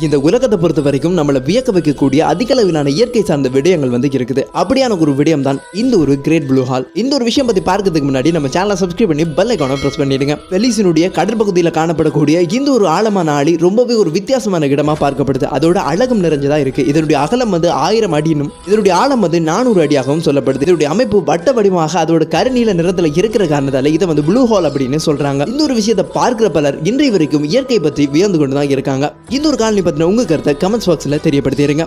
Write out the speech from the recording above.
இந்த உலகத்தை பொறுத்த வரைக்கும் நம்மள வியக்க வைக்கக்கூடிய அதிக அளவிலான இயற்கை சார்ந்த விடயங்கள் வந்து இருக்குது. அப்படியான ஒரு விடயம் தான் இந்த ஒரு கிரேட் ப்ளூ ஹால். இந்த ஒரு விஷயம் பத்தி பார்க்கிறதுக்கு முன்னாடி நம்ம சேனலை சப்ஸ்கிரைப் பண்ணி பெல் ஐகானை பிரஸ் பண்ணிடுங்க. பெலிஸினுடைய கடல் பகுதியில் காணப்படக்கூடிய இந்த ஒரு ஆழமான ஆழி ரொம்பவே ஒரு வித்தியாசமான இடமா பார்க்கப்படுது. அதோட அழகும் நிறைஞ்சதா இருக்கு. இதனுடைய அகலம் வந்து 1000 அடினும் இதனுடைய ஆழம் வந்து 400 அடியாகவும் சொல்லப்படுது. இதனுடைய அமைப்பு வட்ட வடிவமாக அதோட கருநீல நிறத்துல இருக்கிற காரணத்தால இதை வந்து ப்ளூ ஹால் அப்படின்னு சொல்றாங்க. இந்த ஒரு விஷயத்தை பார்க்கிற பலர் இன்றைய வரைக்கும் இயற்கை பற்றி வியந்து கொண்டு தான் இருக்காங்க. இந்த ஒரு காலனி பத்தின உங்க கருத்தை கமெண்ட்ஸ் பாக்ஸ்ல தெரியப்படுத்திடுங்க.